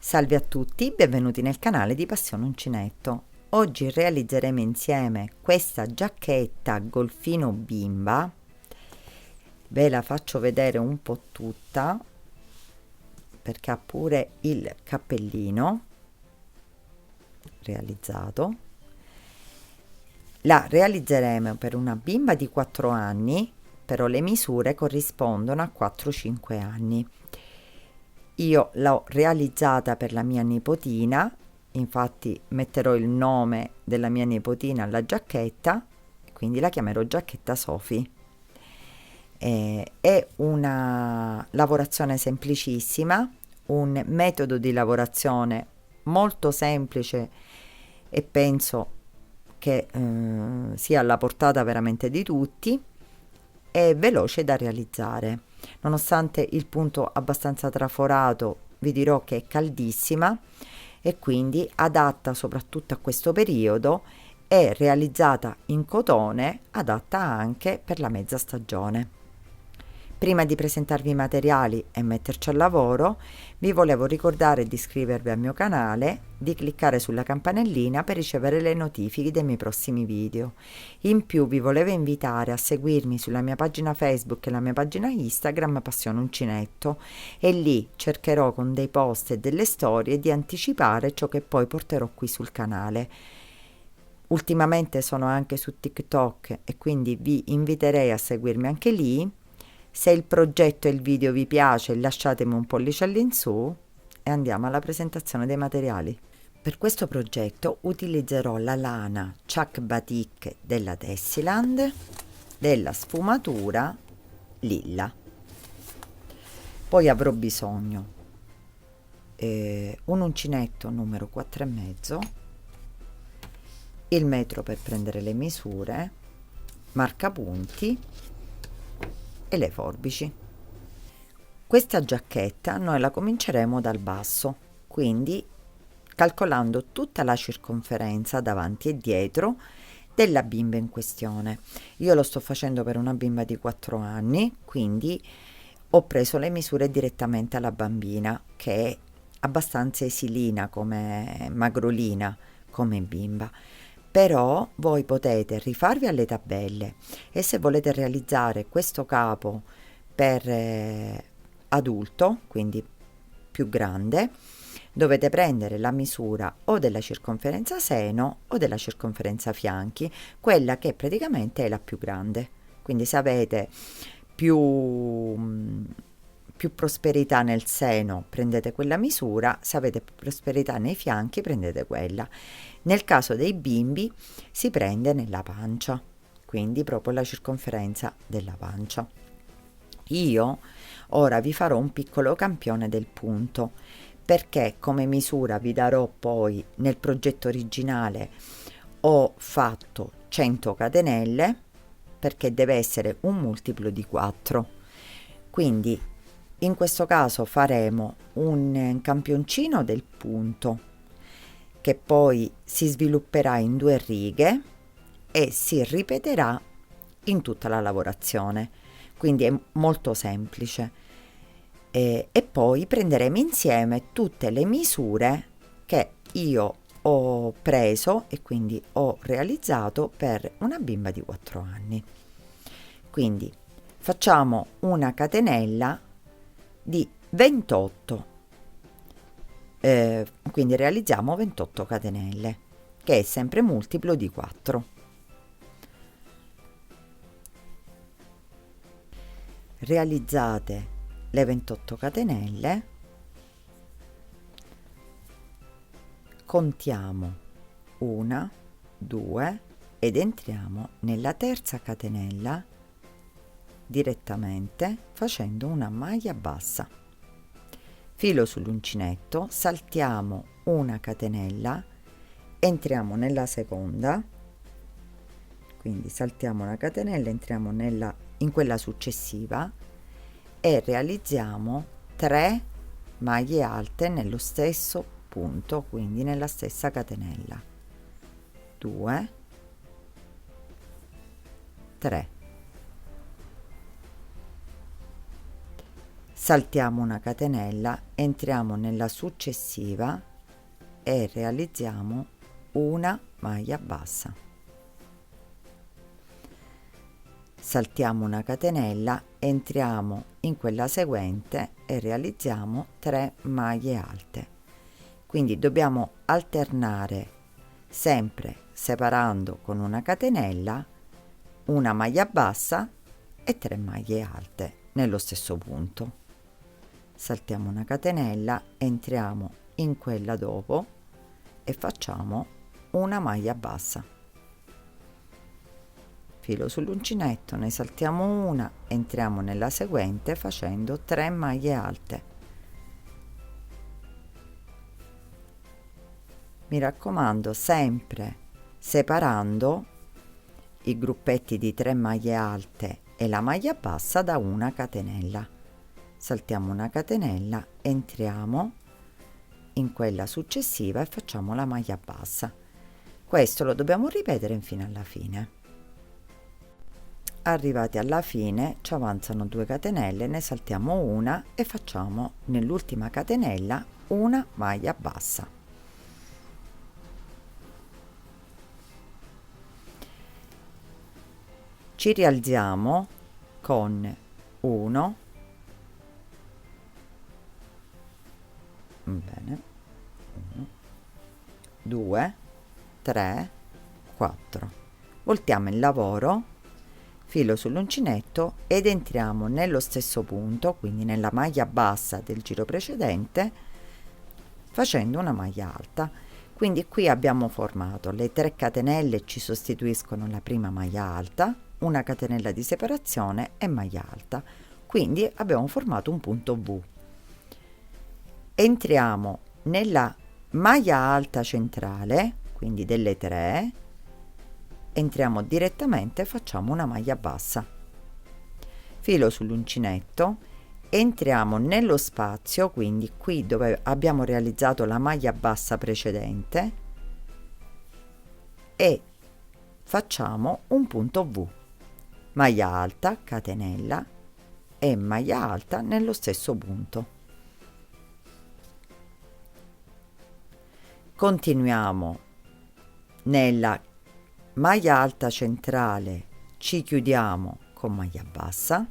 Salve a tutti, benvenuti nel canale di Passione Uncinetto. Oggi realizzeremo insieme questa giacchetta golfino bimba. Ve la faccio vedere un po' tutta perché ha pure il cappellino realizzato. La realizzeremo per una bimba di 4 anni, però le misure corrispondono a 4-5 anni. Io l'ho realizzata per la mia nipotina, infatti metterò il nome della mia nipotina alla giacchetta, quindi la chiamerò giacchetta Sophie. È una lavorazione semplicissima, un metodo di lavorazione molto semplice e penso che sia alla portata veramente di tutti e veloce da realizzare. Nonostante il punto abbastanza traforato, vi dirò che è caldissima e quindi adatta soprattutto a questo periodo, è realizzata in cotone, adatta anche per la mezza stagione. Prima di presentarvi i materiali e metterci al lavoro, vi volevo ricordare di iscrivervi al mio canale, di cliccare sulla campanellina per ricevere le notifiche dei miei prossimi video. In più vi volevo invitare a seguirmi sulla mia pagina Facebook e la mia pagina Instagram Passione Uncinetto e lì cercherò con dei post e delle storie di anticipare ciò che poi porterò qui sul canale. Ultimamente sono anche su TikTok e quindi vi inviterei a seguirmi anche lì. Se il progetto e il video vi piace, lasciatemi un pollice all'insù e andiamo alla presentazione dei materiali. Per questo progetto utilizzerò la lana Chuck Batik della Tessiland della sfumatura lilla. Poi avrò bisogno un uncinetto numero 4,5, il metro per prendere le misure, marcapunti e le forbici. Questa giacchetta noi la cominceremo dal basso, quindi calcolando tutta la circonferenza davanti e dietro della bimba in questione. Io lo sto facendo per una bimba di 4 anni, quindi ho preso le misure direttamente alla bambina, che è abbastanza esilina, come magrolina, come bimba. Però voi potete rifarvi alle tabelle e se volete realizzare questo capo per adulto, quindi più grande, dovete prendere la misura o della circonferenza seno o della circonferenza fianchi, quella che praticamente è la più grande. Quindi se avete più prosperità nel seno prendete quella misura, se avete prosperità nei fianchi prendete quella. Nel caso dei bimbi si prende nella pancia, quindi proprio la circonferenza della pancia. Io ora vi farò un piccolo campione del punto, perché come misura vi darò poi nel progetto originale ho fatto 100 catenelle, perché deve essere un multiplo di 4. Quindi in questo caso faremo un campioncino del punto che poi si svilupperà in 2 righe e si ripeterà in tutta la lavorazione, quindi è molto semplice. E poi prenderemo insieme tutte le misure che io ho preso e quindi ho realizzato per una bimba di 4 anni. Quindi facciamo una catenella di 28, quindi realizziamo 28 catenelle, che è sempre multiplo di 4. Realizzate le 28 catenelle, contiamo 1, 2 ed entriamo nella terza catenella direttamente facendo una maglia bassa. Filo sull'uncinetto, saltiamo una catenella, entriamo nella seconda, quindi saltiamo una catenella, entriamo in quella successiva e realizziamo 3 maglie alte nello stesso punto, quindi nella stessa catenella. 2, 3. saltiamo una catenella, entriamo nella successiva e realizziamo una maglia bassa. Saltiamo una catenella, entriamo in quella seguente e realizziamo 3 maglie alte. Quindi dobbiamo alternare sempre separando con una catenella una maglia bassa e 3 maglie alte nello stesso punto. Saltiamo una catenella, entriamo in quella dopo e facciamo una maglia bassa. Filo sull'uncinetto, ne saltiamo una, entriamo nella seguente facendo 3 maglie alte. Mi raccomando, sempre separando i gruppetti di 3 maglie alte e la maglia bassa da una catenella. Saltiamo una catenella, entriamo in quella successiva e facciamo la maglia bassa. Questo lo dobbiamo ripetere fino alla fine. Arrivati alla fine ci avanzano 2 catenelle, ne saltiamo una e facciamo nell'ultima catenella una maglia bassa. Ci rialziamo con 1, bene, 1, 2, 3, 4. Voltiamo il lavoro, filo sull'uncinetto ed entriamo nello stesso punto, quindi nella maglia bassa del giro precedente, facendo una maglia alta. Quindi qui abbiamo formato le 3 catenelle, ci sostituiscono la prima maglia alta, una catenella di separazione e maglia alta. Quindi abbiamo formato un punto V. Entriamo nella maglia alta centrale, quindi delle 3, entriamo direttamente e facciamo una maglia bassa. Filo sull'uncinetto, entriamo nello spazio, quindi qui dove abbiamo realizzato la maglia bassa precedente e facciamo un punto V, maglia alta, catenella e maglia alta nello stesso punto. Continuiamo nella maglia alta centrale, ci chiudiamo con maglia bassa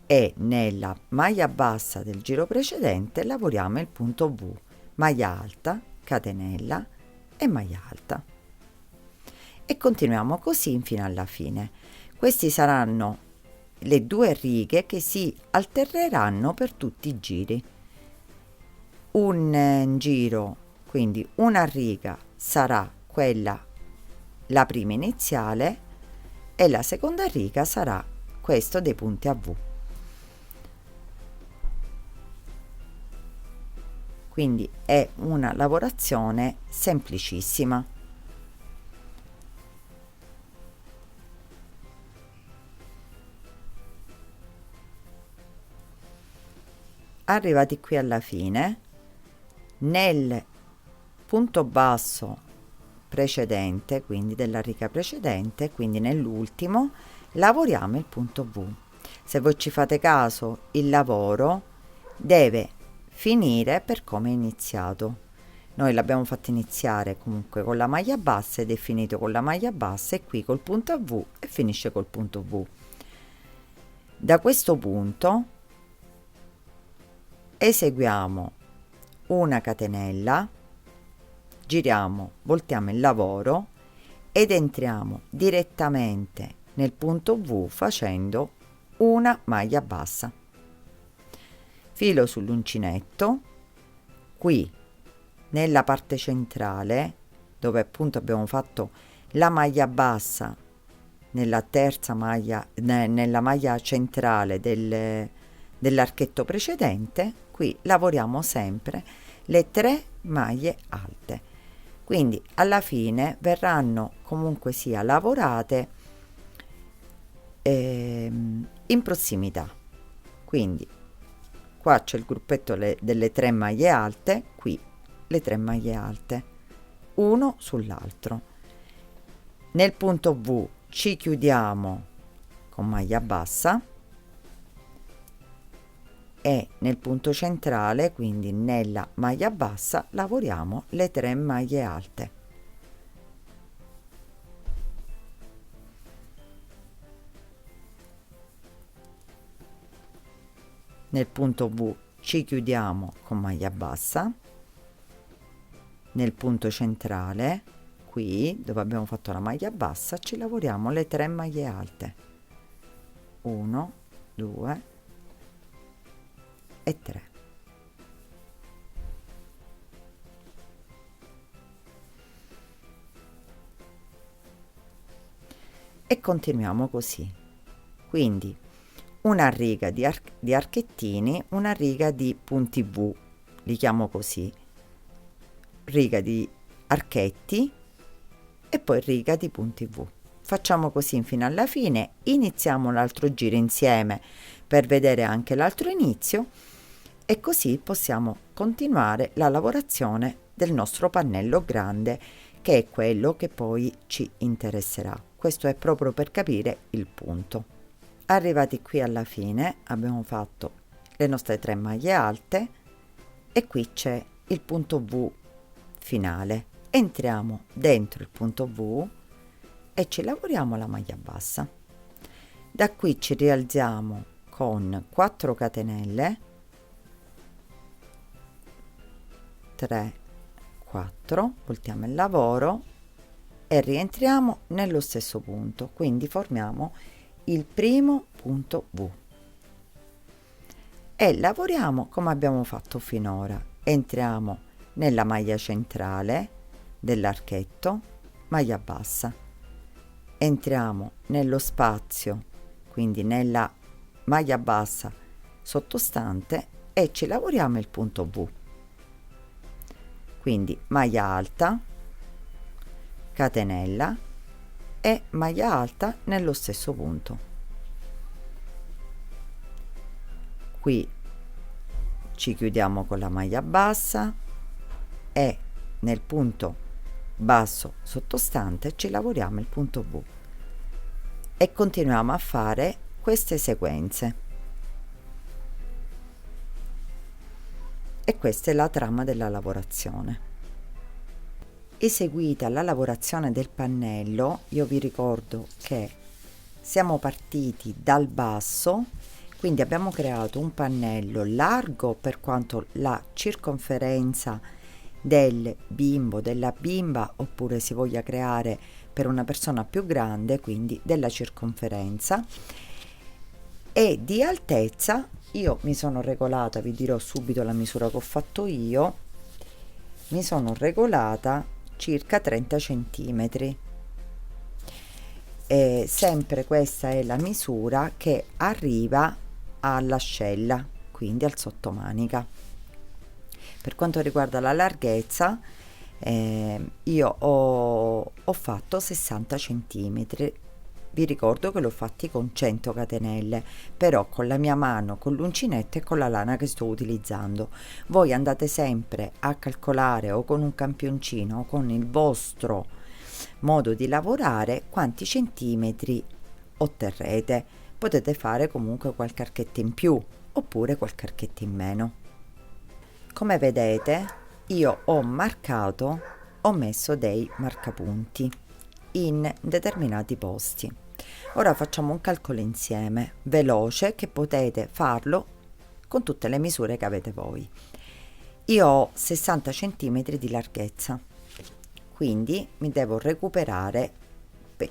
e nella maglia bassa del giro precedente lavoriamo il punto V, maglia alta, catenella e maglia alta. E continuiamo così fino alla fine. Questi saranno le 2 righe che si alterneranno per tutti i giri. Un giro, quindi una riga sarà quella, la prima iniziale, e la seconda riga sarà questo dei punti a V. Quindi è una lavorazione semplicissima. Arrivati qui alla fine, nel punto basso precedente, quindi della riga precedente, quindi nell'ultimo, lavoriamo il punto V. Se voi ci fate caso, il lavoro deve finire per come è iniziato. Noi l'abbiamo fatto iniziare comunque con la maglia bassa ed è finito con la maglia bassa, e qui col punto a V e finisce col punto V. Da questo punto eseguiamo una catenella, giriamo, voltiamo il lavoro ed entriamo direttamente nel punto V facendo una maglia bassa. Filo sull'uncinetto, qui nella parte centrale dove appunto abbiamo fatto la maglia bassa nella terza maglia, nella maglia centrale dell'archetto precedente, qui lavoriamo sempre le 3 maglie alte. Quindi alla fine verranno comunque sia lavorate in prossimità. Quindi qua c'è il gruppetto delle 3 maglie alte, qui le 3 maglie alte, uno sull'altro. Nel punto V ci chiudiamo con maglia bassa e nel punto centrale, quindi nella maglia bassa, lavoriamo le 3 maglie alte. Nel punto V ci chiudiamo con maglia bassa, nel punto centrale, qui dove abbiamo fatto la maglia bassa, ci lavoriamo le 3 maglie alte, 1, 2 e 3. E continuiamo così, quindi una riga di archettini, una riga di punti V, li chiamo così, riga di archetti e poi riga di punti V. Facciamo così fino alla fine, iniziamo l'altro giro insieme per vedere anche l'altro inizio e così possiamo continuare la lavorazione del nostro pannello grande, che è quello che poi ci interesserà. Questo è proprio per capire il punto. Arrivati qui alla fine abbiamo fatto le nostre 3 maglie alte e qui c'è il punto V finale. Entriamo dentro il punto V e ci lavoriamo la maglia bassa. Da qui ci rialziamo con 4 catenelle, 3, 4, voltiamo il lavoro e rientriamo nello stesso punto, quindi formiamo il primo punto V e lavoriamo come abbiamo fatto finora. Entriamo nella maglia centrale dell'archetto, maglia bassa, entriamo nello spazio, quindi nella maglia bassa sottostante e ci lavoriamo il punto V, quindi maglia alta, catenella e maglia alta nello stesso punto. Qui ci chiudiamo con la maglia bassa e nel punto basso sottostante ci lavoriamo il punto V e continuiamo a fare queste sequenze. E questa è la trama della lavorazione. Eseguita la lavorazione del pannello, io vi ricordo che siamo partiti dal basso, quindi abbiamo creato un pannello largo per quanto la circonferenza del bimbo, della bimba, oppure si voglia creare per una persona più grande, quindi della circonferenza, e di altezza io mi sono regolata, vi dirò subito la misura che ho fatto io, mi sono regolata circa 30 centimetri. Sempre questa è la misura che arriva all'ascella, quindi al sottomanica. Per quanto riguarda la larghezza, io ho fatto 60 centimetri. Vi ricordo che l'ho fatti con 100 catenelle, però con la mia mano, con l'uncinetto e con la lana che sto utilizzando. Voi andate sempre a calcolare o con un campioncino o con il vostro modo di lavorare quanti centimetri otterrete. Potete fare comunque qualche archetto in più oppure qualche archetto in meno. Come vedete, io ho messo dei marcapunti in determinati posti. Ora facciamo un calcolo insieme veloce, che potete farlo con tutte le misure che avete voi. Io ho 60 cm di larghezza, quindi mi devo recuperare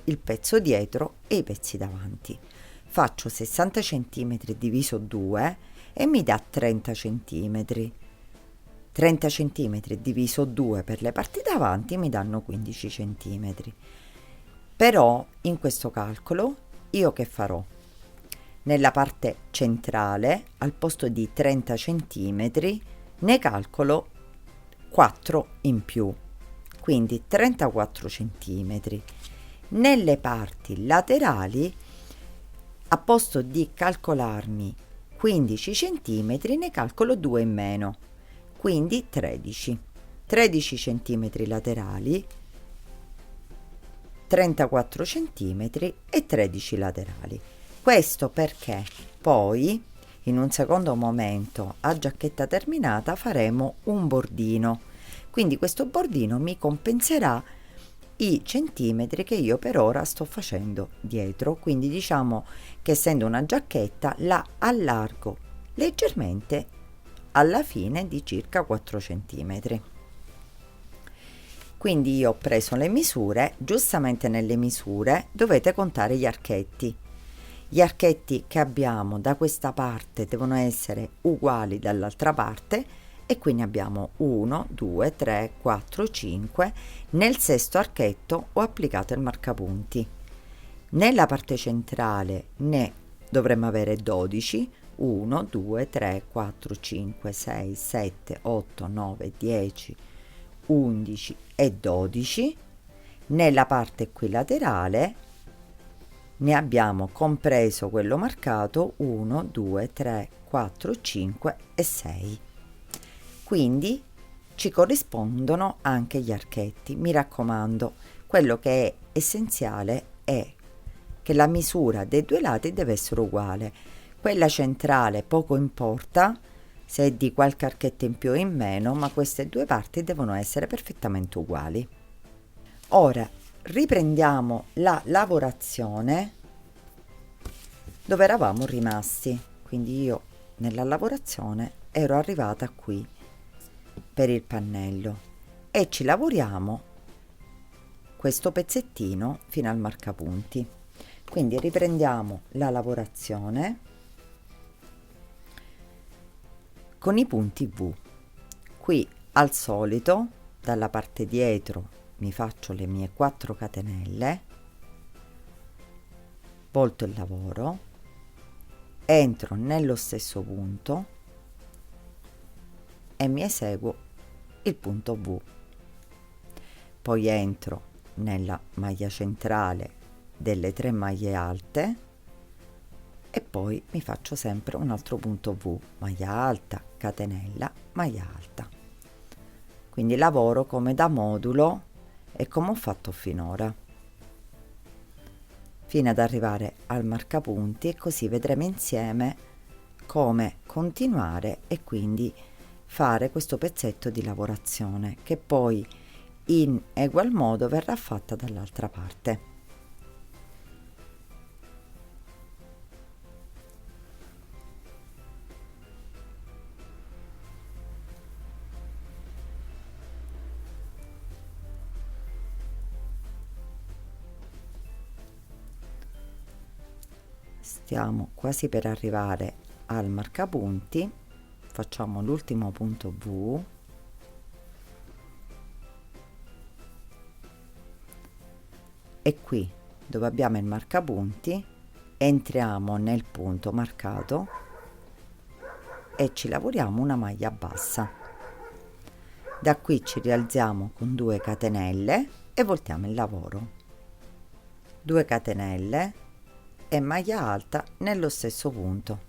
il pezzo dietro e i pezzi davanti. Faccio 60 cm diviso 2 e mi dà 30 cm. 30 cm diviso 2 per le parti davanti mi danno 15 cm. Però in questo calcolo io che farò? Nella parte centrale, al posto di 30 cm, ne calcolo 4 in più, quindi 34 cm. Nelle parti laterali, a posto di calcolarmi 15 cm, ne calcolo 2 in meno, quindi 13 cm laterali, 34 cm e 13 laterali. Questo perché poi in un secondo momento, a giacchetta terminata, faremo un bordino. Quindi questo bordino mi compenserà i centimetri che io per ora sto facendo dietro, quindi diciamo che essendo una giacchetta la allargo leggermente alla fine di circa 4 centimetri. Quindi io ho preso le misure, giustamente nelle misure dovete contare gli archetti. Gli archetti che abbiamo da questa parte devono essere uguali dall'altra parte, e quindi abbiamo 1, 2, 3, 4, 5. Nel sesto archetto ho applicato il marcapunti. Nella parte centrale ne dovremmo avere 12, 1, 2, 3, 4, 5, 6, 7, 8, 9, 10, 11 e 12. Nella parte equilaterale ne abbiamo compreso quello marcato 1, 2, 3, 4, 5 e 6. Quindi ci corrispondono anche gli archetti. Mi raccomando, quello che è essenziale è che la misura dei due lati deve essere uguale. Quella centrale poco importa se è di qualche archetto in più o in meno, ma queste due parti devono essere perfettamente uguali. Ora riprendiamo la lavorazione dove eravamo rimasti. Quindi io nella lavorazione ero arrivata qui per il pannello e ci lavoriamo questo pezzettino fino al marcapunti. Quindi riprendiamo la lavorazione con i punti V. Qui al solito dalla parte dietro mi faccio le mie 4 catenelle, volto il lavoro, entro nello stesso punto e mi eseguo il punto V. Poi entro nella maglia centrale delle 3 maglie alte e poi mi faccio sempre un altro punto V, maglia alta, catenella, maglia alta. Quindi lavoro come da modulo e come ho fatto finora, fino ad arrivare al marcapunti, e così vedremo insieme come continuare e quindi fare questo pezzetto di lavorazione che poi in egual modo verrà fatta dall'altra parte. Stiamo quasi per arrivare al marcapunti, facciamo l'ultimo punto V e qui dove abbiamo il marcapunti entriamo nel punto marcato e ci lavoriamo una maglia bassa. Da qui ci rialziamo con 2 catenelle e voltiamo il lavoro, 2 catenelle e maglia alta nello stesso punto.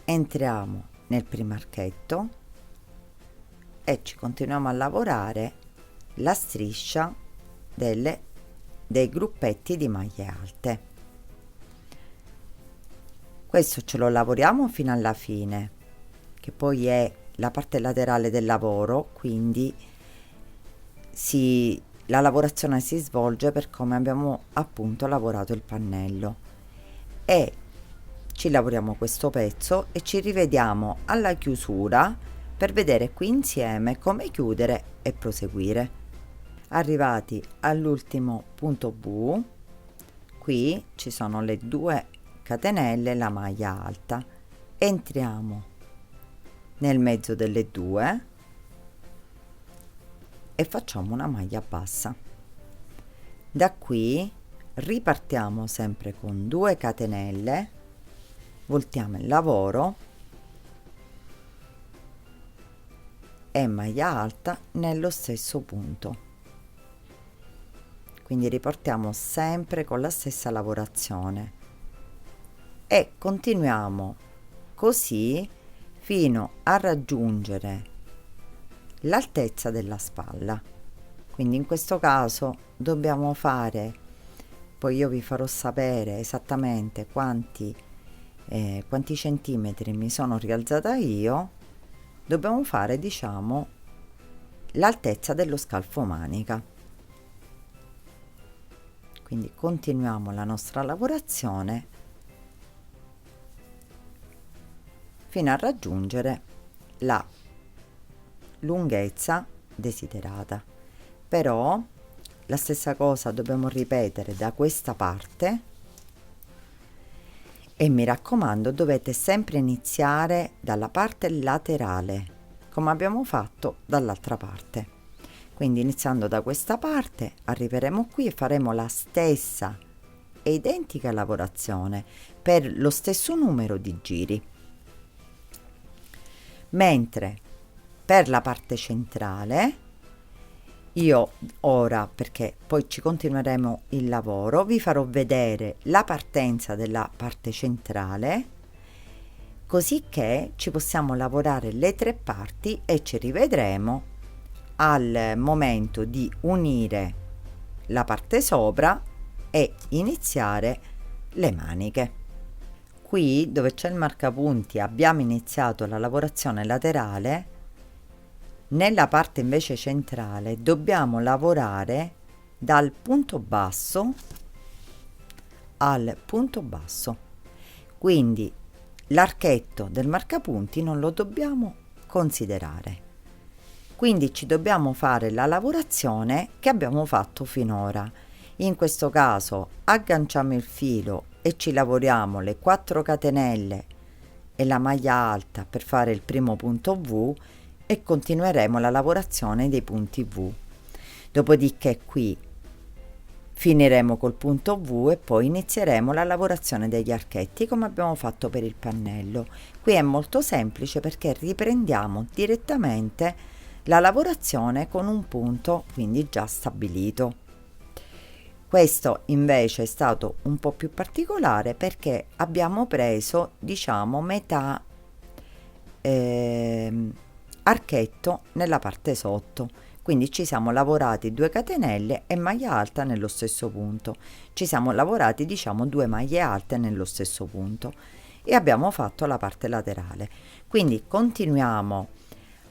Entriamo nel primo archetto e ci continuiamo a lavorare la striscia dei gruppetti di maglie alte. Questo ce lo lavoriamo fino alla fine, che poi è la parte laterale del lavoro, quindi la lavorazione si svolge per come abbiamo appunto lavorato il pannello, e ci lavoriamo questo pezzo e ci rivediamo alla chiusura per vedere qui insieme come chiudere e proseguire. Arrivati all'ultimo punto V, qui ci sono le 2 catenelle, la maglia alta, entriamo nel mezzo delle 2 e facciamo una maglia bassa. Da qui ripartiamo sempre con 2 catenelle, voltiamo il lavoro e maglia alta nello stesso punto. Quindi riportiamo sempre con la stessa lavorazione e continuiamo così fino a raggiungere l'altezza della spalla. Quindi in questo caso dobbiamo fare, poi io vi farò sapere esattamente quanti quanti centimetri mi sono rialzata io, dobbiamo fare, diciamo, l'altezza dello scalfo manica. Quindi continuiamo la nostra lavorazione fino a raggiungere la lunghezza desiderata. Però la stessa cosa dobbiamo ripetere da questa parte e mi raccomando, dovete sempre iniziare dalla parte laterale come abbiamo fatto dall'altra parte. Quindi iniziando da questa parte arriveremo qui e faremo la stessa e identica lavorazione per lo stesso numero di giri, mentre per la parte centrale io ora, perché poi ci continueremo il lavoro, vi farò vedere la partenza della parte centrale, così che ci possiamo lavorare le tre parti e ci rivedremo al momento di unire la parte sopra e iniziare le maniche. Qui dove c'è il marcapunti abbiamo iniziato la lavorazione laterale. Nella parte invece centrale dobbiamo lavorare dal punto basso al punto basso, quindi l'archetto del marcapunti non lo dobbiamo considerare. Quindi ci dobbiamo fare la lavorazione che abbiamo fatto finora. In questo caso agganciamo il filo e ci lavoriamo le 4 catenelle e la maglia alta per fare il primo punto V e continueremo la lavorazione dei punti V. Dopodiché qui finiremo col punto V e poi inizieremo la lavorazione degli archetti come abbiamo fatto per il pannello. Qui è molto semplice perché riprendiamo direttamente la lavorazione con un punto quindi già stabilito. Questo invece è stato un po' più particolare perché abbiamo preso, diciamo, metà archetto nella parte sotto, quindi ci siamo lavorati 2 catenelle e maglia alta nello stesso punto, ci siamo lavorati, diciamo, 2 maglie alte nello stesso punto e abbiamo fatto la parte laterale. Quindi continuiamo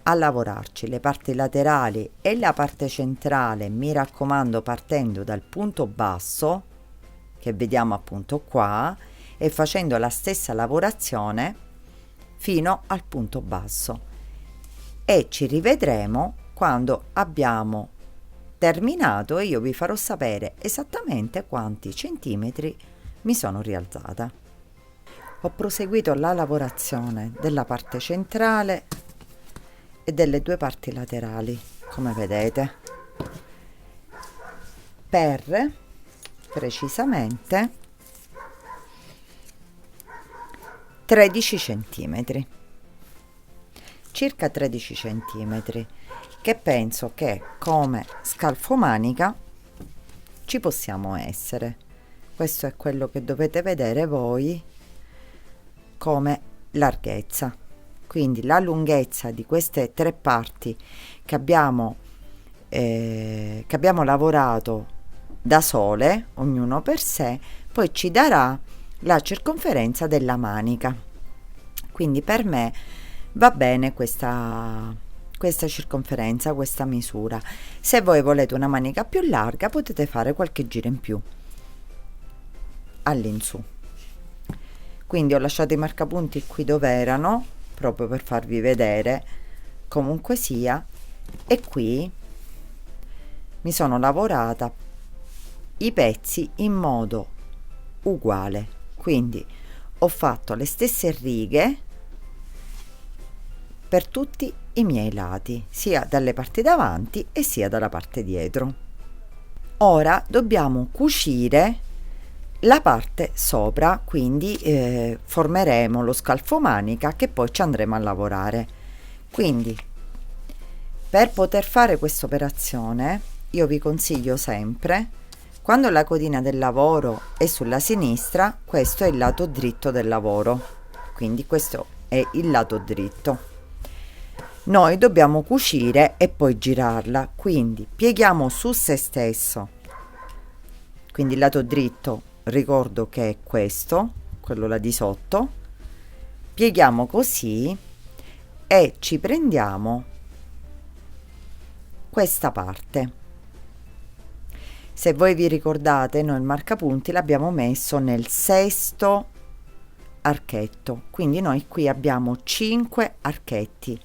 a lavorarci le parti laterali e la parte centrale, mi raccomando, partendo dal punto basso che vediamo appunto qua e facendo la stessa lavorazione fino al punto basso, e ci rivedremo quando abbiamo terminato e io vi farò sapere esattamente quanti centimetri mi sono rialzata. Ho proseguito la lavorazione della parte centrale e delle 2 parti laterali, come vedete, per precisamente 13 centimetri, circa 13 centimetri, che penso che come scalfomanica ci possiamo essere. Questo è quello che dovete vedere voi come larghezza. Quindi la lunghezza di queste 3 parti che abbiamo lavorato da sole, ognuno per sé, poi ci darà la circonferenza della manica. Quindi per me va bene questa circonferenza, questa misura. Se voi volete una manica più larga potete fare qualche giro in più all'insù. Quindi ho lasciato i marcapunti qui dove erano, proprio per farvi vedere. Comunque sia, e qui mi sono lavorata i pezzi in modo uguale, quindi ho fatto le stesse righe per tutti i miei lati, sia dalle parti davanti e sia dalla parte dietro. Ora dobbiamo cucire la parte sopra, quindi formeremo lo scalfomanica che poi ci andremo a lavorare. Quindi per poter fare questa operazione io vi consiglio sempre, quando la codina del lavoro è sulla sinistra, questo è il lato dritto del lavoro, quindi questo è il lato dritto. Noi dobbiamo cucire e poi girarla, quindi pieghiamo su se stesso, quindi il lato dritto ricordo che è questo, quello là di sotto, pieghiamo così e ci prendiamo questa parte. Se voi vi ricordate, noi il marcapunti l'abbiamo messo nel sesto archetto, quindi noi qui abbiamo 5 archetti,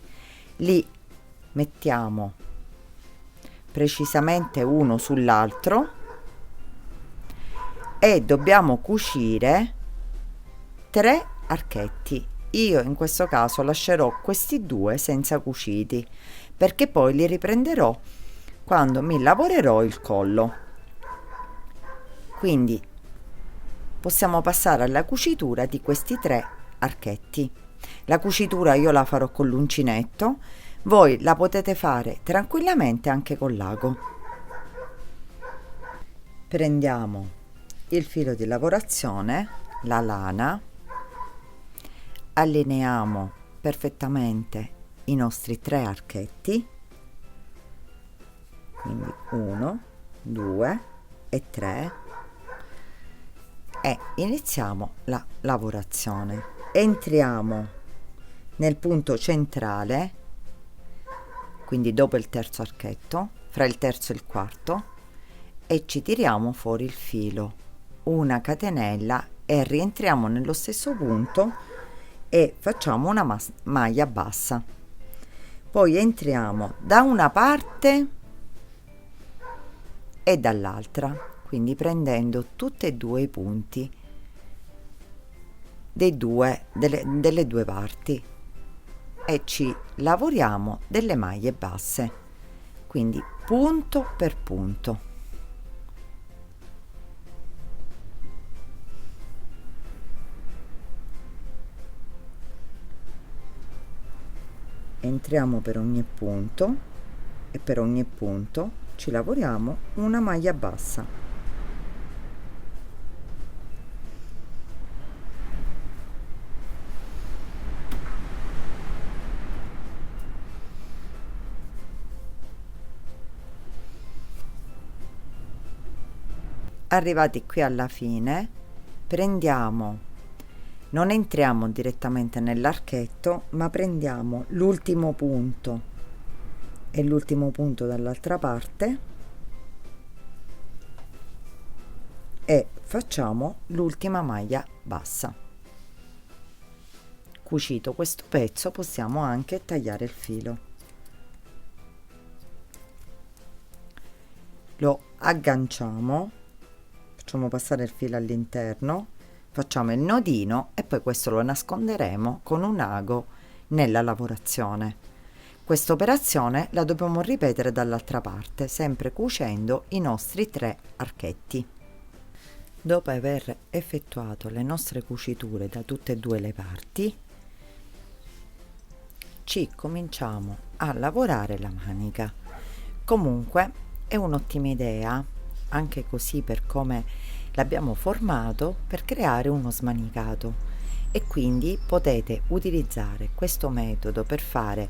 li mettiamo precisamente uno sull'altro e dobbiamo cucire 3 archetti. Io in questo caso lascerò questi 2 senza cuciti, perché poi li riprenderò quando mi lavorerò il collo. Quindi possiamo passare alla cucitura di questi 3 archetti. La cucitura io la farò con l'uncinetto, voi la potete fare tranquillamente anche con l'ago. Prendiamo il filo di lavorazione, la lana, allineiamo perfettamente i nostri 3 archetti, quindi 1, 2 e 3, e iniziamo la lavorazione. Entriamo nel punto centrale, quindi dopo il terzo archetto, fra il terzo e il quarto, e ci tiriamo fuori il filo, una catenella, e rientriamo nello stesso punto e facciamo una maglia bassa. Poi entriamo da una parte e dall'altra, quindi prendendo tutti e 2 i punti delle due parti, e ci lavoriamo delle maglie basse, quindi punto per punto. Entriamo per ogni punto e per ogni punto ci lavoriamo una maglia bassa. Arrivati qui alla fine, non entriamo direttamente nell'archetto, ma prendiamo l'ultimo punto e l'ultimo punto dall'altra parte e facciamo l'ultima maglia bassa. Cucito questo pezzo, possiamo anche tagliare il filo. Lo agganciamo, facciamo passare il filo all'interno, facciamo il nodino e poi questo lo nasconderemo con un ago nella lavorazione. Questa operazione la dobbiamo ripetere dall'altra parte, sempre cucendo i nostri 3 archetti. Dopo aver effettuato le nostre cuciture da tutte e 2 le parti, ci cominciamo a lavorare la manica. Comunque è un'ottima idea, anche così per come l'abbiamo formato, per creare uno smanicato, e quindi potete utilizzare questo metodo per fare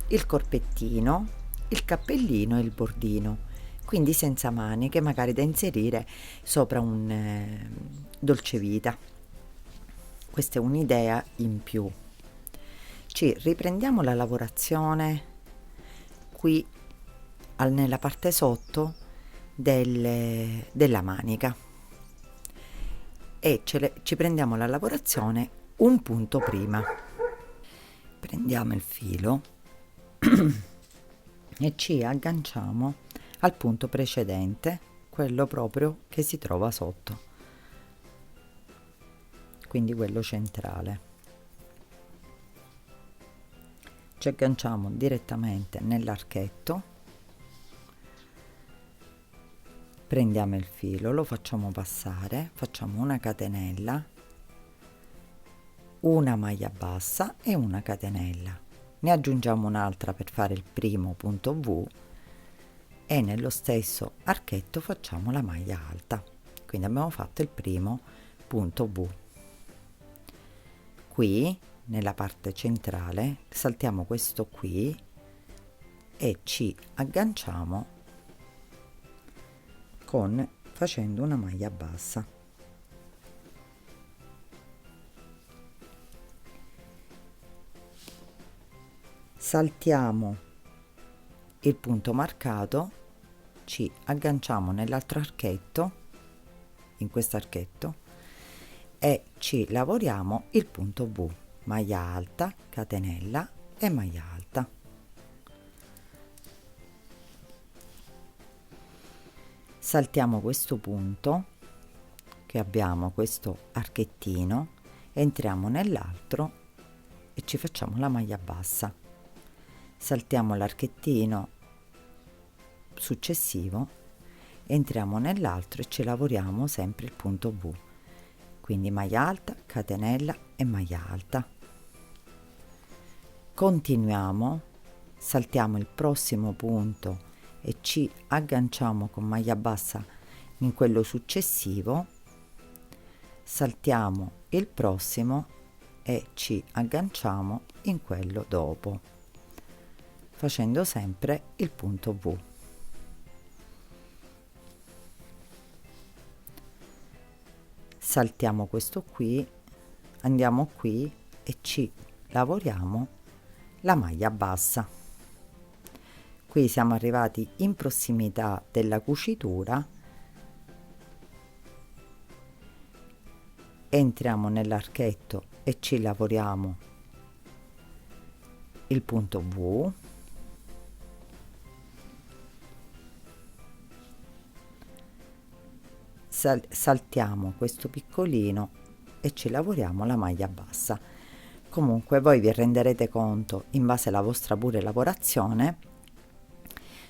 il corpettino, il cappellino e il bordino, quindi senza maniche, magari da inserire sopra un dolcevita. Questa è un'idea in più. Ci riprendiamo la lavorazione qui nella parte sotto della manica e ci prendiamo la lavorazione un punto prima. Prendiamo il filo e ci agganciamo al punto precedente, quello proprio che si trova sotto, quindi quello centrale. Ci agganciamo direttamente nell'archetto, prendiamo il filo, lo facciamo passare, facciamo una catenella, una maglia bassa e una catenella, ne aggiungiamo un'altra per fare il primo punto V e nello stesso archetto facciamo la maglia alta. Quindi abbiamo fatto il primo punto V. Qui nella parte centrale saltiamo questo qui e ci agganciamo facendo una maglia bassa. saltiamo il punto marcato, ci agganciamo nell'altro archetto, in questo archetto, e ci lavoriamo il punto V, maglia alta, catenella e maglia alta. Saltiamo questo punto che abbiamo, questo archettino, entriamo nell'altro e ci facciamo la maglia bassa. Saltiamo l'archettino successivo, entriamo nell'altro e ci lavoriamo sempre il punto V, quindi maglia alta, catenella e maglia alta. Continuiamo, saltiamo il prossimo punto e ci agganciamo con maglia bassa in quello successivo, saltiamo il prossimo e ci agganciamo in quello dopo, facendo sempre il punto V. Saltiamo questo qui, andiamo qui e ci lavoriamo la maglia bassa. Qui siamo arrivati in prossimità della cucitura, entriamo nell'archetto e ci lavoriamo il punto V, saltiamo questo piccolino e ci lavoriamo la maglia bassa. Comunque voi vi renderete conto, in base alla vostra pure lavorazione,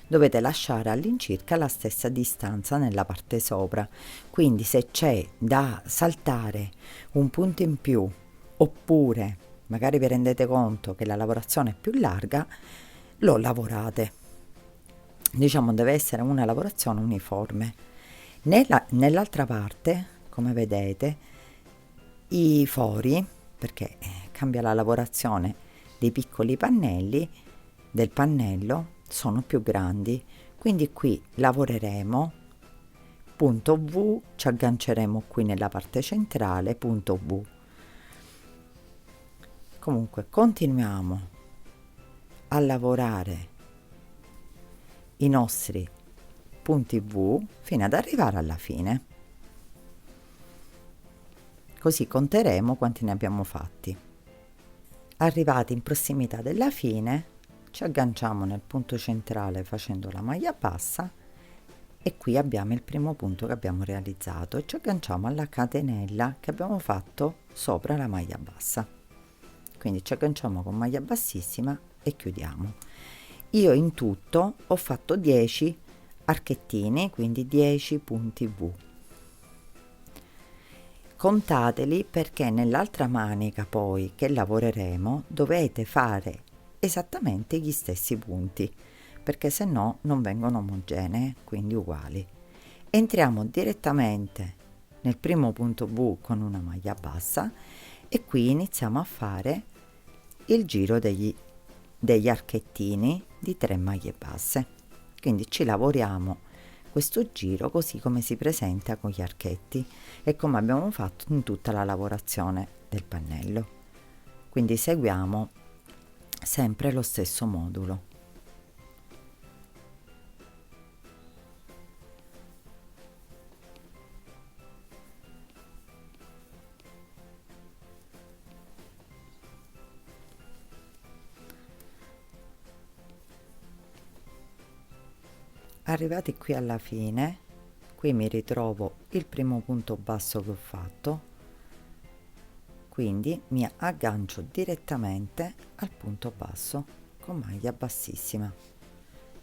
dovete lasciare all'incirca la stessa distanza nella parte sopra, quindi se c'è da saltare un punto in più, oppure magari vi rendete conto che la lavorazione è più larga, lo lavorate. Diciamo deve essere una lavorazione uniforme. Nell'altra parte, come vedete, i fori, perché cambia la lavorazione dei piccoli pannelli del pannello, sono più grandi, quindi qui lavoreremo punto V, ci agganceremo qui nella parte centrale, punto V. Comunque continuiamo a lavorare i nostri punti V fino ad arrivare alla fine, così conteremo quanti ne abbiamo fatti. Arrivati in prossimità della fine, ci agganciamo nel punto centrale facendo la maglia bassa e qui abbiamo il primo punto che abbiamo realizzato e ci agganciamo alla catenella che abbiamo fatto sopra la maglia bassa, quindi ci agganciamo con maglia bassissima e chiudiamo. Io in tutto ho fatto 10 archettini, quindi 10 punti V. Contateli, perché nell'altra manica poi che lavoreremo dovete fare esattamente gli stessi punti, perché se no non vengono omogenee, quindi uguali. Entriamo direttamente nel primo punto V con una maglia bassa e qui iniziamo a fare il giro degli archettini di 3 maglie basse, quindi ci lavoriamo questo giro così come si presenta con gli archetti e come abbiamo fatto in tutta la lavorazione del pannello. Quindi seguiamo sempre lo stesso modulo. Arrivati qui alla fine, qui mi ritrovo il primo punto basso che ho fatto, quindi mi aggancio direttamente al punto basso con maglia bassissima,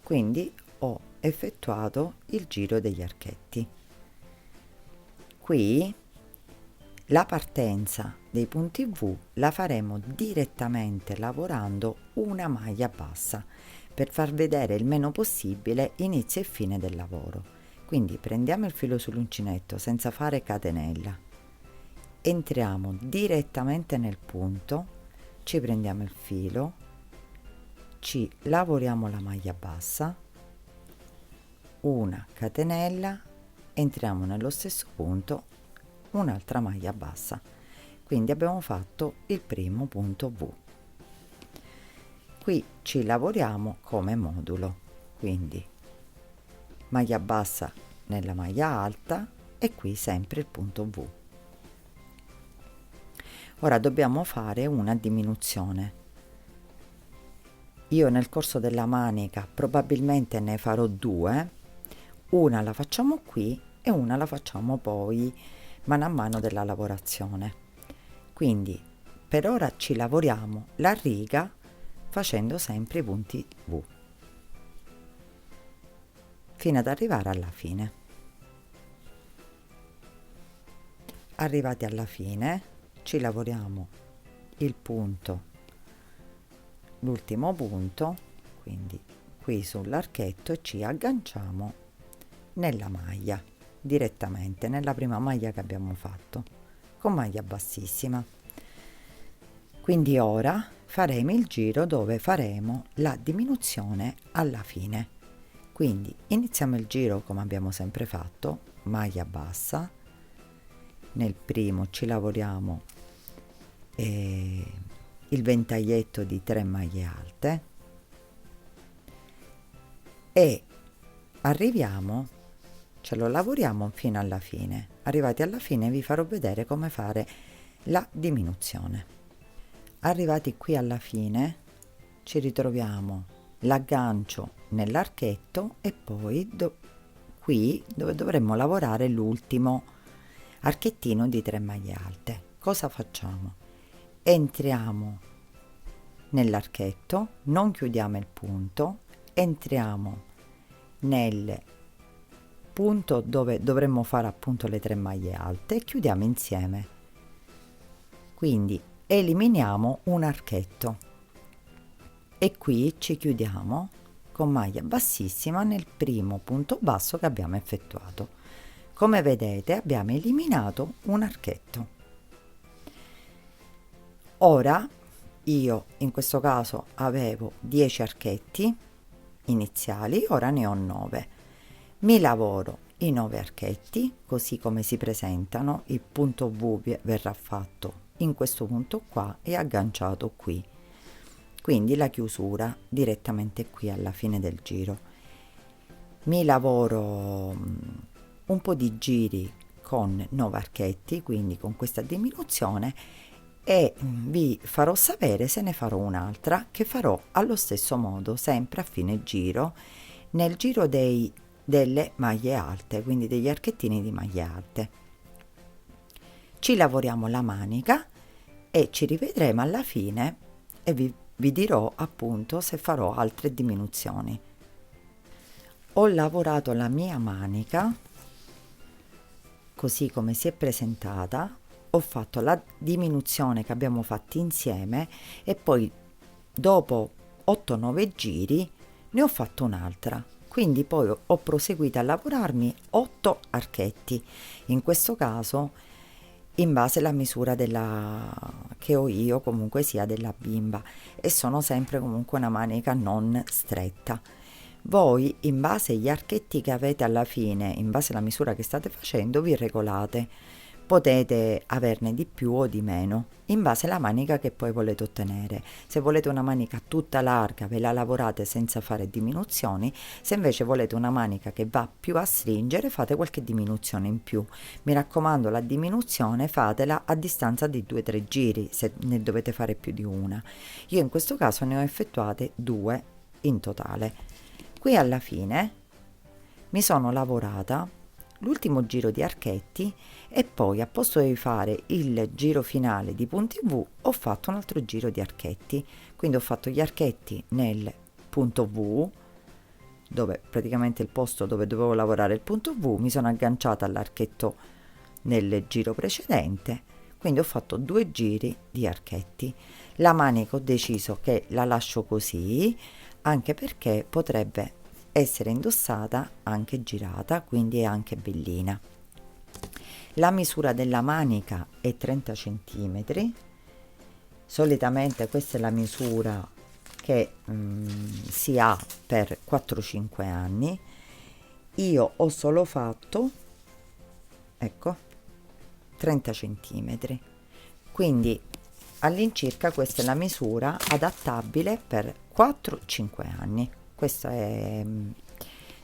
quindi ho effettuato il giro degli archetti. Qui la partenza dei punti V la faremo direttamente lavorando una maglia bassa per far vedere il meno possibile inizio e fine del lavoro. Quindi prendiamo il filo sull'uncinetto senza fare catenella, entriamo direttamente nel punto, ci prendiamo il filo, ci lavoriamo la maglia bassa, una catenella, entriamo nello stesso punto, un'altra maglia bassa. Quindi abbiamo fatto il primo punto V. qui ci lavoriamo come modulo, quindi maglia bassa nella maglia alta e qui sempre il punto V. Ora dobbiamo fare una diminuzione. Io nel corso della manica probabilmente ne farò due, una la facciamo qui e una la facciamo poi mano a mano della lavorazione. Quindi per ora ci lavoriamo la riga facendo sempre i punti V fino ad arrivare alla fine. Arrivati alla fine ci lavoriamo il punto, l'ultimo punto, quindi qui sull'archetto, e ci agganciamo nella maglia direttamente nella prima maglia che abbiamo fatto con maglia bassissima. Quindi ora faremo il giro dove faremo la diminuzione alla fine. Quindi iniziamo il giro come abbiamo sempre fatto, maglia bassa, nel primo ci lavoriamo il ventaglietto di 3 maglie alte e arriviamo, ce lo lavoriamo fino alla fine. Arrivati alla fine vi farò vedere come fare la diminuzione. Arrivati qui alla fine ci ritroviamo l'aggancio nell'archetto e poi qui dove dovremmo lavorare l'ultimo archettino di 3 maglie alte. Cosa facciamo? Entriamo nell'archetto, non chiudiamo il punto, entriamo nel punto dove dovremmo fare appunto le 3 maglie alte e chiudiamo insieme. Quindi eliminiamo un archetto e qui ci chiudiamo con maglia bassissima nel primo punto basso che abbiamo effettuato. Come vedete abbiamo eliminato un archetto. Ora io in questo caso avevo 10 archetti iniziali, ora ne ho 9. Mi lavoro i 9 archetti così come si presentano, il punto V verrà fatto in questo punto qua e agganciato qui, quindi la chiusura direttamente qui alla fine del giro. Mi lavoro un po' di giri con 9 archetti, quindi con questa diminuzione, e vi farò sapere se ne farò un'altra che farò allo stesso modo sempre a fine giro, nel giro delle maglie alte, quindi degli archettini di maglie alte. Ci lavoriamo la manica e ci rivedremo alla fine e vi dirò appunto se farò altre diminuzioni. Ho lavorato la mia manica così come si è presentata, ho fatto la diminuzione che abbiamo fatto insieme e poi dopo 8-9 giri ne ho fatto un'altra, quindi poi ho proseguito a lavorarmi 8 archetti, in questo caso in base alla misura che ho io, comunque sia della bimba, e sono sempre comunque una manica non stretta. Voi in base agli archetti che avete alla fine, in base alla misura che state facendo, vi regolate, potete averne di più o di meno in base alla manica che poi volete ottenere. Se volete una manica tutta larga ve la lavorate senza fare diminuzioni, se invece volete una manica che va più a stringere fate qualche diminuzione in più. Mi raccomando, la diminuzione fatela a distanza di 2-3 giri se ne dovete fare più di una. Io in questo caso ne ho effettuate 2 in totale. Qui alla fine mi sono lavorata l'ultimo giro di archetti e poi a posto di fare il giro finale di punti V ho fatto un altro giro di archetti, quindi ho fatto gli archetti nel punto V, dove praticamente il posto dove dovevo lavorare il punto V, mi sono agganciata all'archetto nel giro precedente, quindi ho fatto 2 giri di archetti. La manica ho deciso che la lascio così, anche perché potrebbe essere indossata anche girata, quindi è anche bellina. La misura della manica è 30 cm, solitamente questa è la misura che si ha per 4-5 anni. Io ho solo fatto, ecco, 30 cm, quindi all'incirca questa è la misura adattabile per 4-5 anni. Questo è,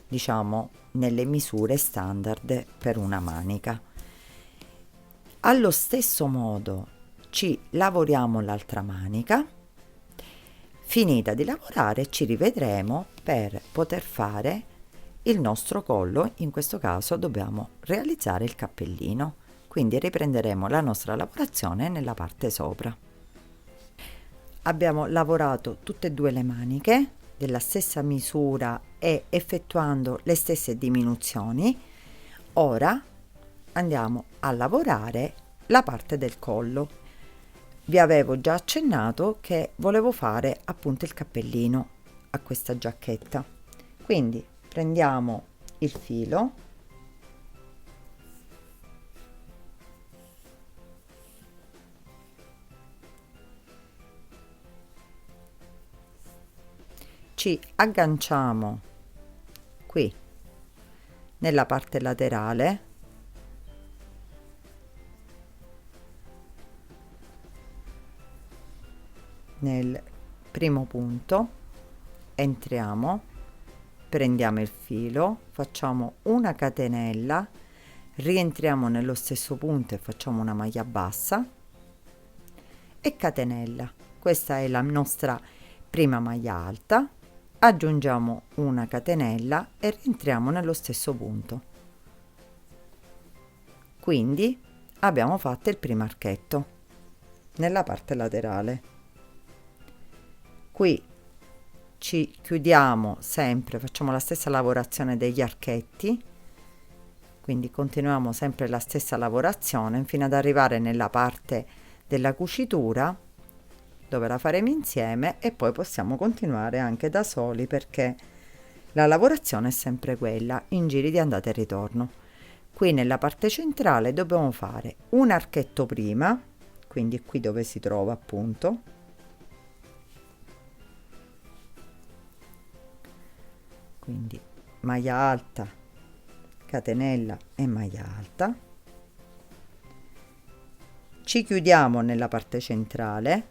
diciamo, nelle misure standard per una manica. Allo stesso modo ci lavoriamo l'altra manica. Finita di lavorare ci rivedremo per poter fare il nostro collo. In questo caso dobbiamo realizzare il cappellino, quindi riprenderemo la nostra lavorazione nella parte sopra. Abbiamo lavorato tutte e due le maniche della stessa misura e effettuando le stesse diminuzioni. Ora andiamo a lavorare la parte del collo. Vi avevo già accennato che volevo fare appunto il cappellino a questa giacchetta, quindi prendiamo il filo, ci agganciamo qui nella parte laterale, nel primo punto, entriamo, prendiamo il filo, facciamo una catenella, rientriamo nello stesso punto e facciamo una maglia bassa e catenella. Questa è la nostra prima maglia alta, aggiungiamo una catenella e rientriamo nello stesso punto. Quindi abbiamo fatto il primo archetto nella parte laterale. Qui ci chiudiamo sempre, facciamo la stessa lavorazione degli archetti, quindi continuiamo sempre la stessa lavorazione fino ad arrivare nella parte della cucitura, dove la faremo insieme, e poi possiamo continuare anche da soli perché la lavorazione è sempre quella, in giri di andata e ritorno. Qui nella parte centrale dobbiamo fare un archetto prima, quindi qui dove si trova appunto, quindi maglia alta, catenella e maglia alta, ci chiudiamo nella parte centrale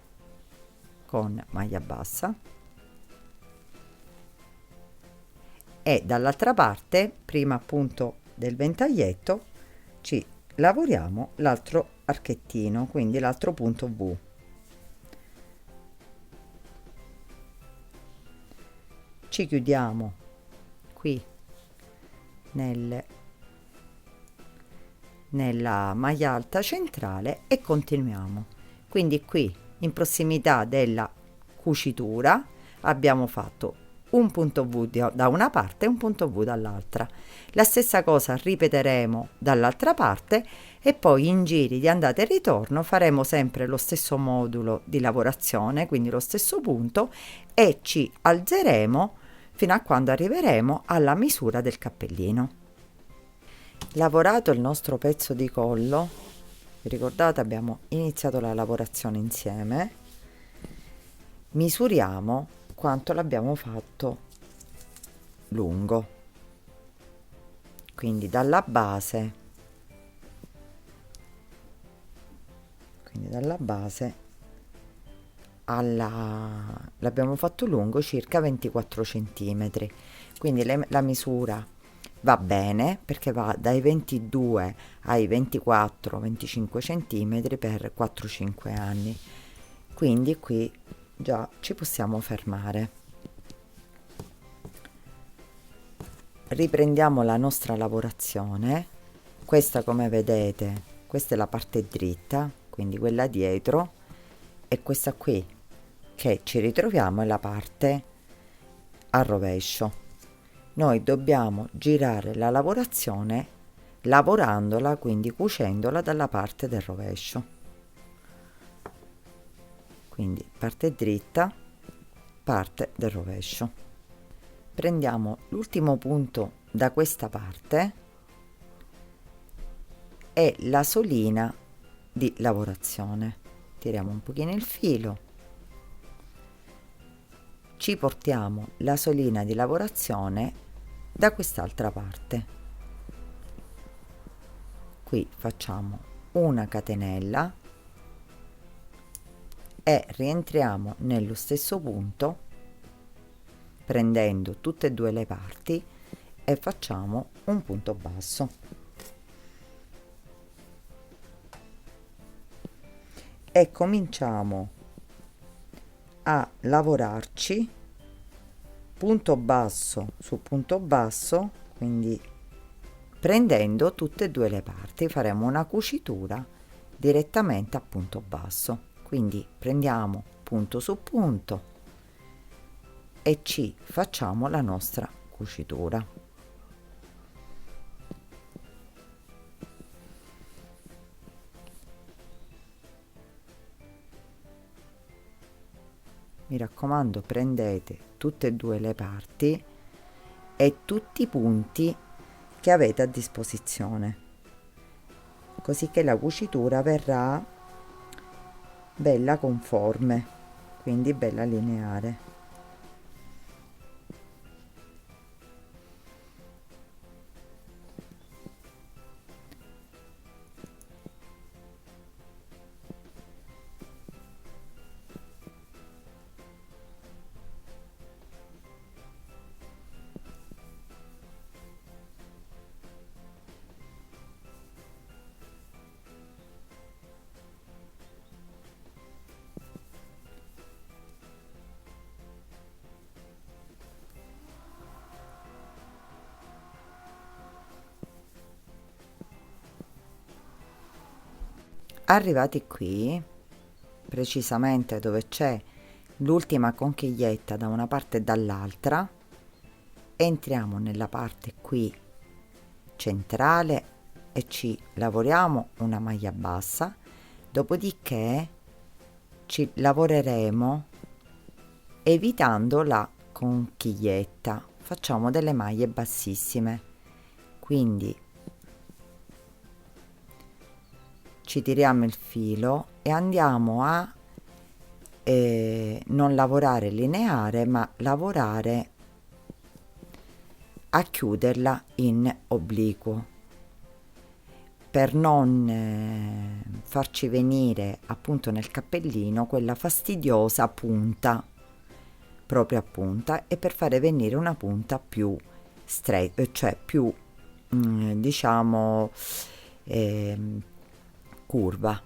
con maglia bassa e dall'altra parte, prima appunto del ventaglietto, ci lavoriamo l'altro archettino, quindi l'altro punto V. Ci chiudiamo qui nella maglia alta centrale e continuiamo. Quindi qui in prossimità della cucitura abbiamo fatto un punto V da una parte e un punto V dall'altra. La stessa cosa ripeteremo dall'altra parte e poi in giri di andata e ritorno faremo sempre lo stesso modulo di lavorazione, quindi lo stesso punto, e ci alzeremo fino a quando arriveremo alla misura del cappellino. Lavorato il nostro pezzo di collo, vi ricordate abbiamo iniziato la lavorazione insieme, misuriamo quanto l'abbiamo fatto lungo, quindi dalla base, l'abbiamo fatto lungo circa 24 centimetri, quindi la misura va bene perché va dai 22 ai 24-25 centimetri per 4-5 anni, quindi qui già ci possiamo fermare. Riprendiamo la nostra lavorazione. Questa, come vedete, questa è la parte dritta, quindi quella dietro, e questa qui che ci ritroviamo è la parte a rovescio. Noi dobbiamo girare la lavorazione lavorandola, quindi cucendola dalla parte del rovescio. Quindi parte dritta, parte del rovescio. Prendiamo l'ultimo punto da questa parte e la solina di lavorazione. Tiriamo un pochino il filo, ci portiamo la solina di lavorazione da quest'altra parte. Qui facciamo una catenella, e rientriamo nello stesso punto prendendo tutte e due le parti e facciamo un punto basso. E cominciamo a lavorarci punto basso su punto basso, quindi prendendo tutte e due le parti faremo una cucitura direttamente a punto basso. Quindi prendiamo punto su punto e ci facciamo la nostra cucitura. Mi raccomando, prendete tutte e due le parti e tutti i punti che avete a disposizione, così che la cucitura verrà bella conforme, quindi bella lineare. Arrivati qui, precisamente dove c'è l'ultima conchiglietta da una parte e dall'altra, entriamo nella parte qui centrale e ci lavoriamo una maglia bassa, dopodiché ci lavoreremo evitando la conchiglietta, facciamo delle maglie bassissime, quindi ci tiriamo il filo e andiamo a non lavorare lineare ma lavorare a chiuderla in obliquo per non farci venire appunto nel cappellino quella fastidiosa punta, proprio a punta, e per fare venire una punta più stretta, cioè più diciamo curva,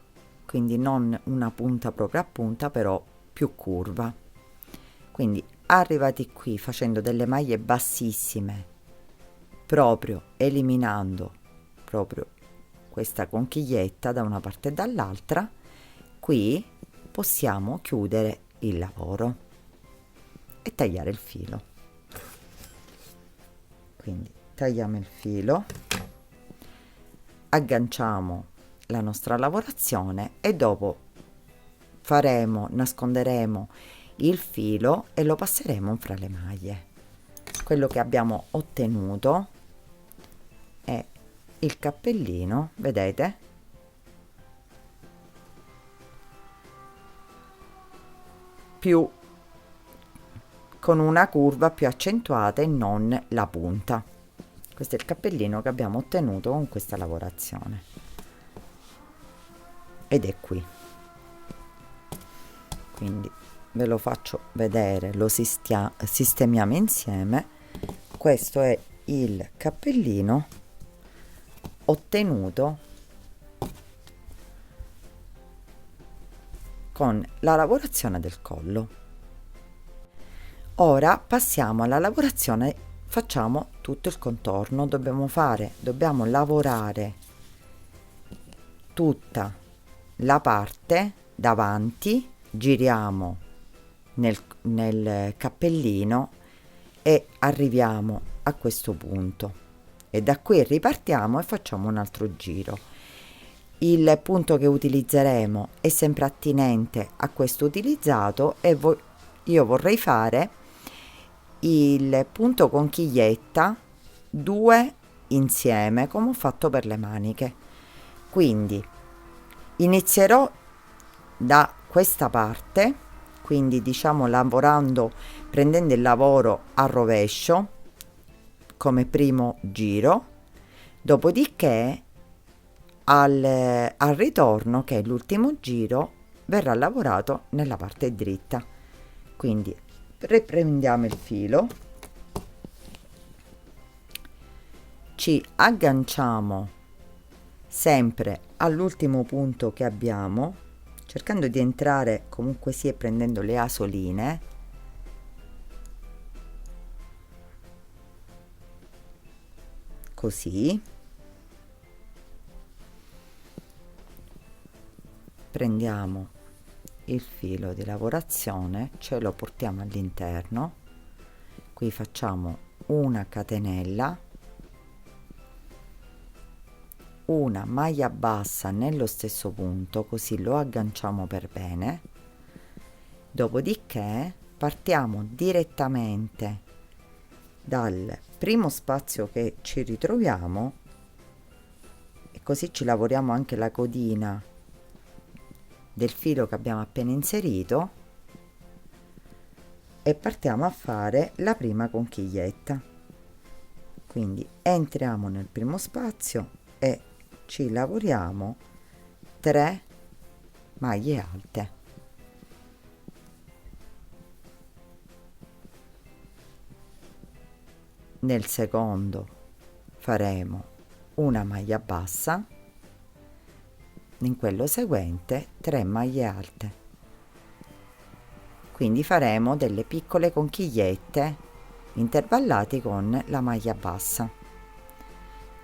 quindi non una punta proprio a punta, però più curva. Quindi arrivati qui facendo delle maglie bassissime, proprio eliminando proprio questa conchiglietta da una parte e dall'altra, qui possiamo chiudere il lavoro e tagliare il filo. Quindi tagliamo il filo, agganciamo la nostra lavorazione e dopo nasconderemo il filo e lo passeremo fra le maglie. Quello che abbiamo ottenuto è il cappellino, vedete? Più con una curva più accentuata e non la punta. Questo è il cappellino che abbiamo ottenuto con questa lavorazione. Ed è qui. Quindi ve lo faccio vedere, lo sistemiamo insieme. Questo è il cappellino ottenuto con la lavorazione del collo. Ora passiamo alla lavorazione, facciamo tutto il contorno, dobbiamo lavorare tutta la parte davanti, giriamo nel cappellino e arriviamo a questo punto e da qui ripartiamo e facciamo un altro giro. Il punto che utilizzeremo è sempre attinente a questo utilizzato e io vorrei fare il punto conchiglietta 2 insieme come ho fatto per le maniche. Quindi inizierò da questa parte, quindi diciamo lavorando, prendendo il lavoro a rovescio come primo giro, dopodiché al ritorno, che è l'ultimo giro, verrà lavorato nella parte dritta. Quindi riprendiamo il filo, ci agganciamo sempre all'ultimo punto che abbiamo, cercando di entrare comunque sia prendendo le asoline, così. Prendiamo il filo di lavorazione, ce lo portiamo all'interno, qui facciamo una catenella, una maglia bassa nello stesso punto, così lo agganciamo per bene. Dopodiché partiamo direttamente dal primo spazio che ci ritroviamo, e così ci lavoriamo anche la codina del filo che abbiamo appena inserito, e partiamo a fare la prima conchiglietta. Quindi entriamo nel primo spazio e ci lavoriamo 3 maglie alte. Nel secondo faremo una maglia bassa, in quello seguente 3 maglie alte. Quindi faremo delle piccole conchigliette intervallate con la maglia bassa.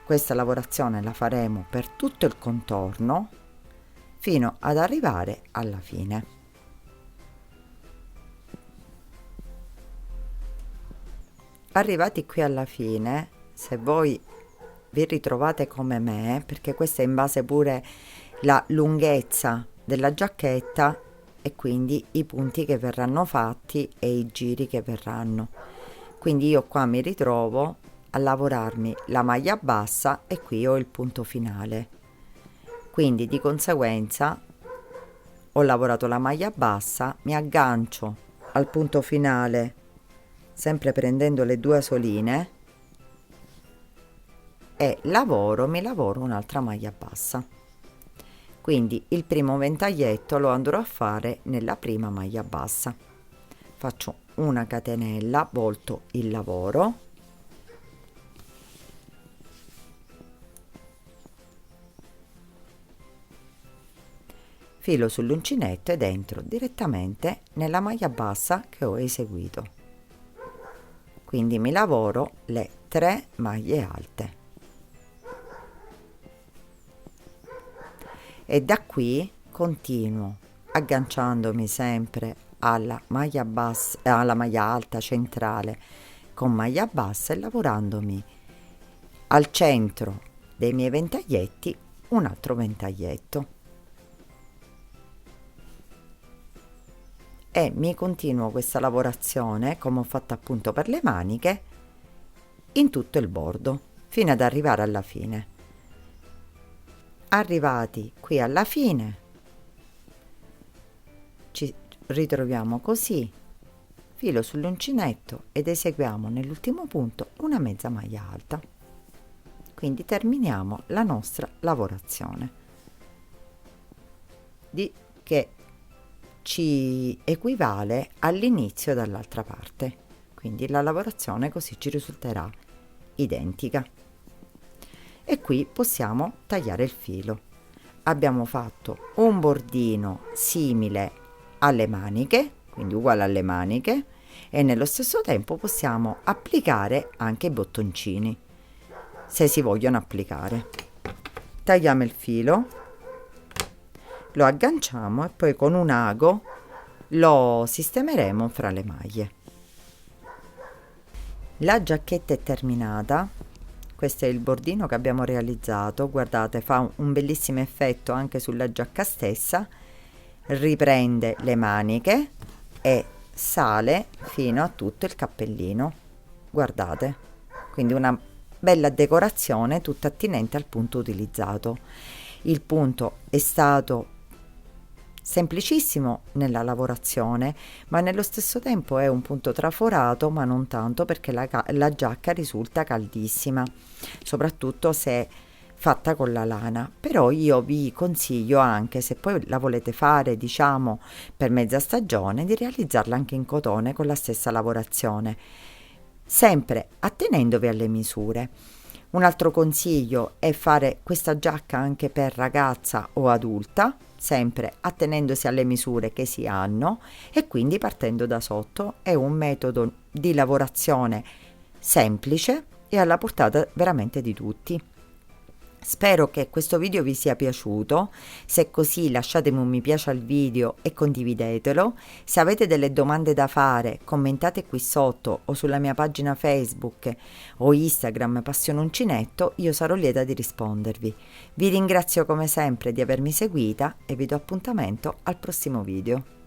Questa lavorazione la faremo per tutto il contorno fino ad arrivare alla fine. Arrivati qui alla fine, se voi vi ritrovate come me, perché questa è in base pure la lunghezza della giacchetta e quindi i punti che verranno fatti e i giri che verranno, quindi io qua mi ritrovo a lavorarmi la maglia bassa e qui ho il punto finale, quindi di conseguenza ho lavorato la maglia bassa, mi aggancio al punto finale sempre prendendo le 2 asoline e mi lavoro un'altra maglia bassa. Quindi il primo ventaglietto lo andrò a fare nella prima maglia bassa, faccio una catenella, volto il lavoro, filo sull'uncinetto ed entro direttamente nella maglia bassa che ho eseguito. Quindi mi lavoro le 3 maglie alte e da qui continuo agganciandomi sempre alla maglia bassa, alla maglia alta centrale con maglia bassa e lavorandomi al centro dei miei ventaglietti un altro ventaglietto, e mi continuo questa lavorazione come ho fatto appunto per le maniche in tutto il bordo fino ad arrivare alla fine. Arrivati qui alla fine ci ritroviamo così, filo sull'uncinetto ed eseguiamo nell'ultimo punto una mezza maglia alta, quindi terminiamo la nostra lavorazione che ci equivale all'inizio dall'altra parte, quindi la lavorazione così ci risulterà identica. E qui possiamo tagliare il filo. Abbiamo fatto un bordino simile alle maniche, quindi uguale alle maniche, e nello stesso tempo possiamo applicare anche i bottoncini se si vogliono applicare. Tagliamo il filo, lo agganciamo e poi con un ago lo sistemeremo fra le maglie. La giacchetta è terminata, questo è il bordino che abbiamo realizzato, guardate, fa un bellissimo effetto anche sulla giacca stessa, riprende le maniche e sale fino a tutto il cappellino, guardate, quindi una bella decorazione tutta attinente al punto utilizzato. Il punto è stato semplicissimo nella lavorazione, ma nello stesso tempo è un punto traforato, ma non tanto, perché la giacca risulta caldissima, soprattutto se fatta con la lana, però io vi consiglio anche, se poi la volete fare diciamo per mezza stagione, di realizzarla anche in cotone con la stessa lavorazione, sempre attenendovi alle misure. Un altro consiglio è fare questa giacca anche per ragazza o adulta, sempre attenendosi alle misure che si hanno e quindi partendo da sotto. È un metodo di lavorazione semplice e alla portata veramente di tutti. Spero che questo video vi sia piaciuto. Se è così, lasciatemi un mi piace al video e condividetelo. Se avete delle domande da fare, commentate qui sotto o sulla mia pagina Facebook o Instagram Passione Uncinetto, io sarò lieta di rispondervi. Vi ringrazio come sempre di avermi seguita e vi do appuntamento al prossimo video.